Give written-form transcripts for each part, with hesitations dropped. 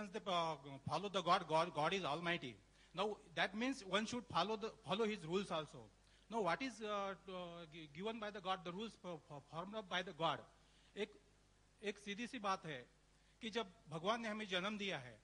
Christians, they follow the God. God is Almighty. Now that means one should follow His rules also. Now what is given by the God? The rules formed up by the God. एक सीधी सी बात है कि जब भगवान ने हमें जन्म दिया है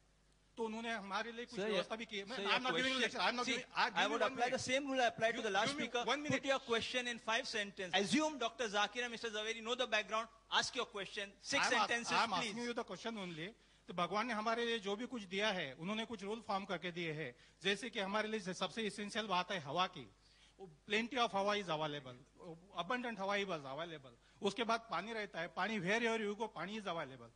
तो उन्होंने हमारे लिए कुछ व्यवस्था भी की है. I'm not giving you lecture. I would apply the same rule I applied to the last speaker. Put your question in 5 sentences. Assume Dr. Zakir and Mr. Zaveri know the background. Ask your question. 6 sentences, please. I'm asking you the question only. तो भगवान ने हमारे लिए जो भी कुछ दिया है उन्होंने कुछ रूल फॉर्म करके दिए हैं. जैसे कि हमारे लिए सबसे इसेंशियल बात है हवा की. Plenty of हवा इज अवेलेबल. Abundant हवा इज अवेलेबल. उसके बाद पानी रहता है. पानी wherever you go, पानी is available.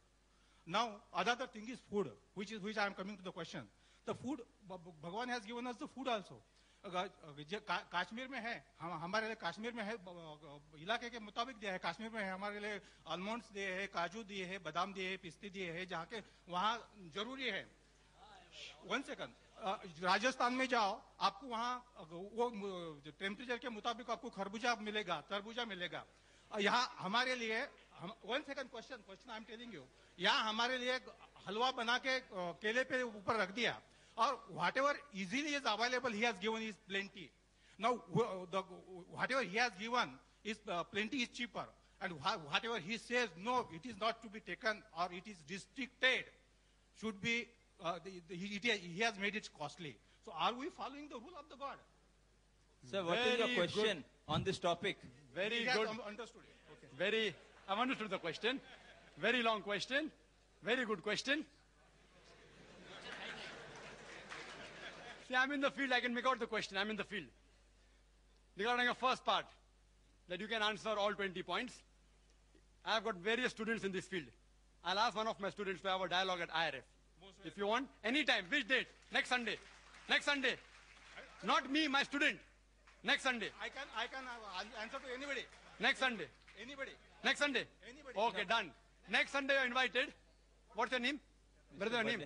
Now, another thing is food, which I am coming to the question. The food, Bhagwan has given us the food also. Kashmir में है, हमारे लिए कश्मीर में है, इलाके के मुताबिक दिया है. कश्मीर में है हमारे लिए आलमंड्स दिए हैं, काजू दिए हैं, बादाम दिए हैं, पिस्ते दिए हैं, जहाँ के वहाँ जरूरी है. 1 सेकंड. राजस्थान में जाओ, आपको वहाँ वो टेम्परेचर के मुताबिक आपको खरबूजा मिलेगा, तरबूजा मिलेगा. यहाँ हमारे लिए 1 second question I am telling you. यहाँ हमारे लिए हलवा बना के केले पे ऊपर रख दिया और whatever easily is available he has given is plenty. Now whatever he has given is plenty is cheaper, and whatever he says no, it is not to be taken or it is restricted, should be he has made it costly. So are we following the rule of the God? Sir, what is your question on this topic? Very good. Understood it. Okay. I've understood the question. Very long question. Very good question. See, I'm in the field. I can make out the question. I'm in the field. Regarding the first part, that you can answer all 20 points. I've got various students in this field. I'll ask one of my students to have a dialogue at IRF. If you want, anytime. Which date? Next Sunday. Next Sunday. Not me, my student. Next Sunday. I can answer to anybody. Next Sunday. Anybody. Next Sunday? Anybody. Okay, done. Next Sunday you're invited. What's your name? Brother, your name?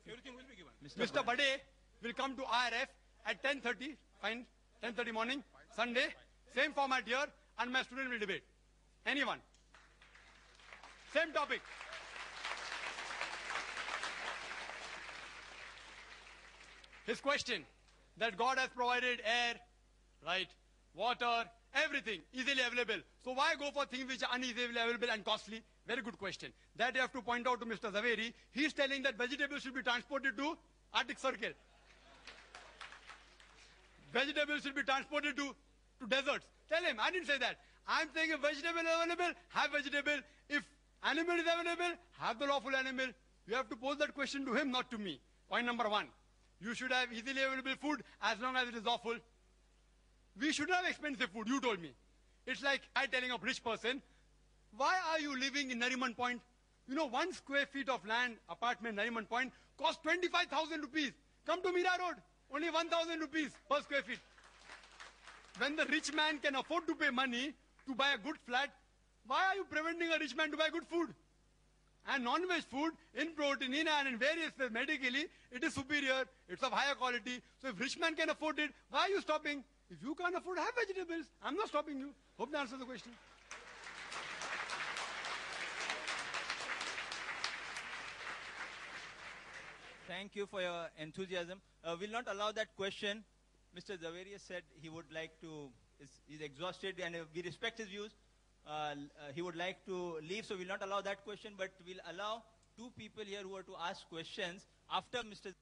Everything will be given. Mr. Bade will come to IRF at 10:30. Fine. 10:30 morning. Sunday. Same format here. And my student will debate. Anyone. Same topic. His question. That God has provided air, right, water, everything easily available. So why go for things which are uneasily available and costly? Very good question. That you have to point out to Mr. Zaveri. He is telling that vegetables should be transported to Arctic Circle. Vegetables should be transported to deserts. Tell him, I didn't say that. I'm saying if vegetable is available, have vegetable. If animal is available, have the lawful animal. You have to pose that question to him, not to me. Point number 1. You should have easily available food as long as it is lawful. We should have expensive food, you told me. It's like I telling a rich person, why are you living in Nariman Point? You know, 1 square feet of land, apartment, Nariman Point, costs 25,000 rupees. Come to Mira Road, only 1,000 rupees per square feet. When the rich man can afford to pay money to buy a good flat, why are you preventing a rich man to buy good food? And non-veg food, in protein, in iron, in various ways, medically, it is superior, it's of higher quality. So if rich man can afford it, why are you stopping? If you can't afford, have vegetables. I'm not stopping you. Hope that answers the question. Thank you for your enthusiasm. We'll not allow that question. Mr. Zaveri said he would like to, he's exhausted and we respect his views. He would like to leave, so we'll not allow that question, but we'll allow 2 people here who are to ask questions after Mr.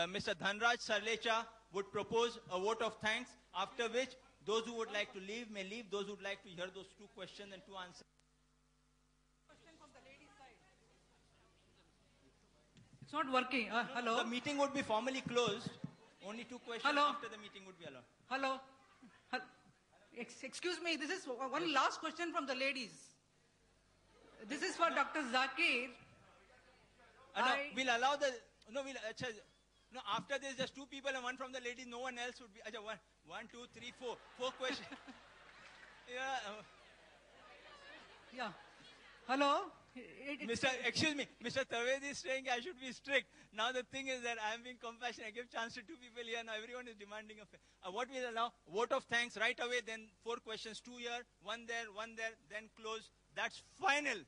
Mr. Dhanraj Sarlecha would propose a vote of thanks, after which those who would like to leave may leave, those who would like to hear those 2 questions and 2 answers. Question from the ladies' side. It's not working. Hello? The meeting would be formally closed. Only 2 questions Hello? after the meeting would be allowed. Hello? Excuse me, this is one last question from the ladies. This is for Dr. Zakir. No, we'll allow the... No, no, after this, just 2 people and 1 from the ladies. No one else would be... One, two, three, 4. 4 questions. Yeah. Hello? Excuse me, Mr. Tavedi is saying I should be strict. Now the thing is that I am being compassionate. I give chance to 2 people here. Now everyone is demanding what we allow? Vote of thanks right away. Then 4 questions. 2 here, 1 there, 1 there. Then close. That's final.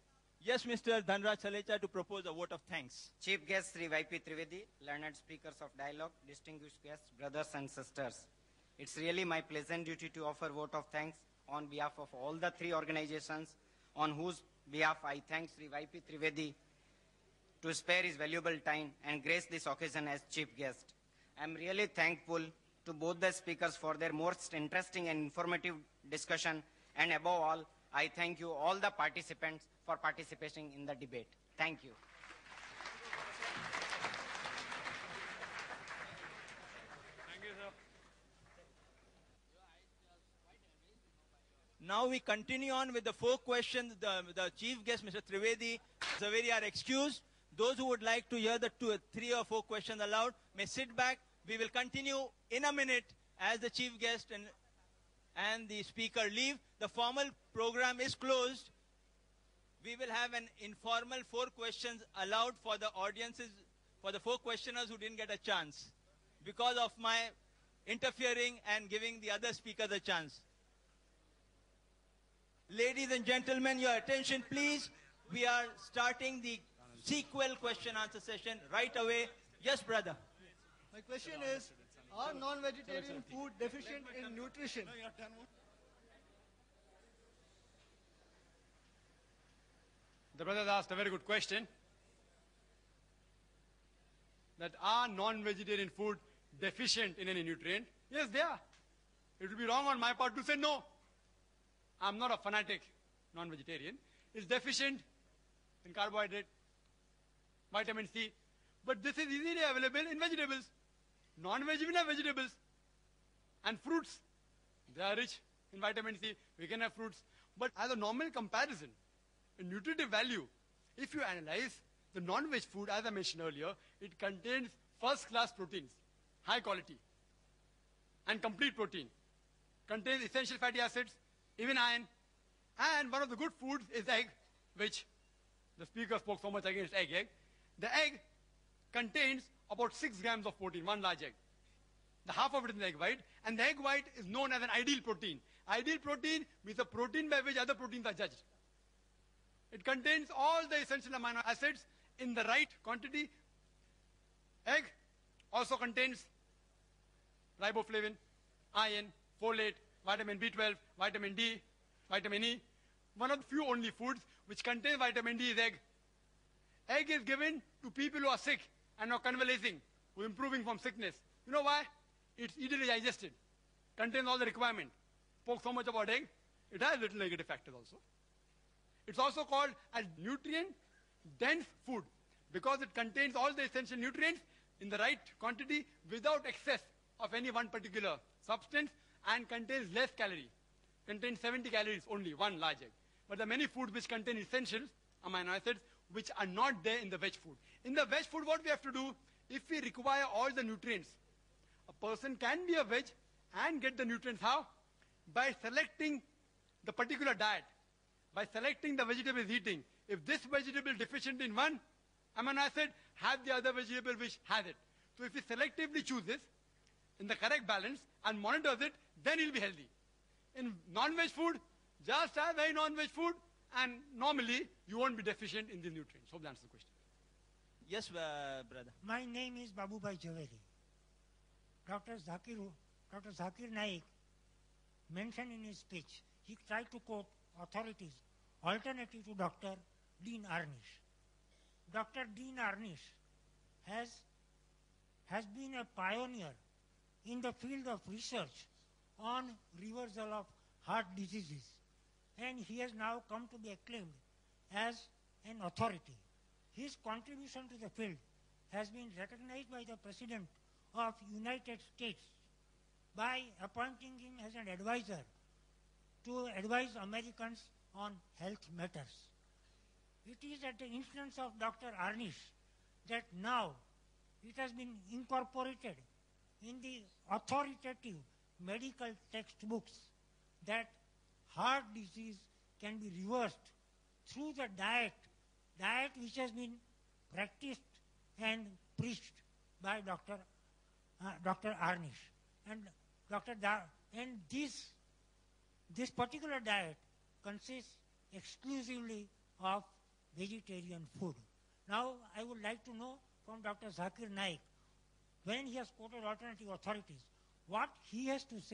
Yes, Mr. Dhanraj Salecha, to propose a vote of thanks. Chief guest Sri Y.P. Trivedi, learned speakers of dialogue, distinguished guests, brothers and sisters. It's really my pleasant duty to offer vote of thanks on behalf of all the three organizations on whose behalf I thank Sri Y.P. Trivedi to spare his valuable time and grace this occasion as chief guest. I'm really thankful to both the speakers for their most interesting and informative discussion, and above all, I thank you all the participants for participating in the debate. Thank you. Now we continue on with the four questions. The chief guest, Mr. Trivedi, Zaveri are excused. Those who would like to hear the three or four questions aloud may sit back. We will continue in a minute as the chief guest and the speaker leave. The formal program is closed. We will have an informal four questions allowed for the audiences, for the four questioners who didn't get a chance because of my interfering and giving the other speaker the chance. Ladies and gentlemen, your attention please. We are starting the sequel question answer session right away. Yes, brother. My question is, are non-vegetarian food deficient in nutrition? The brother asked a very good question. That are non-vegetarian food deficient in any nutrient? Yes, they are. It would be wrong on my part to say no. I'm not a fanatic non-vegetarian. It's deficient in carbohydrate, vitamin C. But this is easily available in vegetables. Non-veg, even have vegetables. And fruits. They are rich in vitamin C. We can have fruits. But as a normal comparison, in nutritive value, if you analyze the non-veg food, as I mentioned earlier, it contains first-class proteins, high quality, and complete protein. Contains essential fatty acids, even iron. And one of the good foods is egg, which the speaker spoke so much against egg. The egg contains about 6 grams of protein, one large egg. The half of it is the egg white, and the egg white is known as an ideal protein. Ideal protein means a protein by which other proteins are judged. It contains all the essential amino acids in the right quantity. Egg also contains riboflavin, iron, folate, vitamin B12, vitamin D, vitamin E. One of the few only foods which contain vitamin D is egg. Egg is given to people who are sick and are convalescing, who are improving from sickness. You know why? It's easily digested, contains all the requirement. Spoke so much about egg. It has little negative factors also. It's also called a nutrient-dense food because it contains all the essential nutrients in the right quantity without excess of any one particular substance and contains less calorie. Contains 70 calories only, one large egg. But there are many foods which contain essentials, amino acids, which are not there in the veg food. In the veg food, what we have to do, if we require all the nutrients, a person can be a veg and get the nutrients. How? By selecting the particular diet. By selecting the vegetable he's eating. If this vegetable is deficient in one amino acid, have the other vegetable which has it. So if he selectively chooses in the correct balance and monitors it, then he'll be healthy. In non-veg food, just have very non-veg food, and normally you won't be deficient in these nutrients. Hope that answers the question. Yes, brother. My name is Babubhai Javeri. Dr. Zakir Naik mentioned in his speech, he tried to quote authorities alternative to Dr. Dean Ornish. Dr. Dean Ornish has been a pioneer in the field of research on reversal of heart diseases, and he has now come to be acclaimed as an authority. His contribution to the field has been recognized by the President of United States by appointing him as an advisor to advise Americans on health matters. It is at the instance of Dr. Ornish that now it has been incorporated in the authoritative medical textbooks that heart disease can be reversed through the diet which has been practiced and preached by Dr. Ornish. And this particular diet consists exclusively of vegetarian food. Now, I would like to know from Dr. Zakir Naik, when he has quoted alternative authorities, what he has to say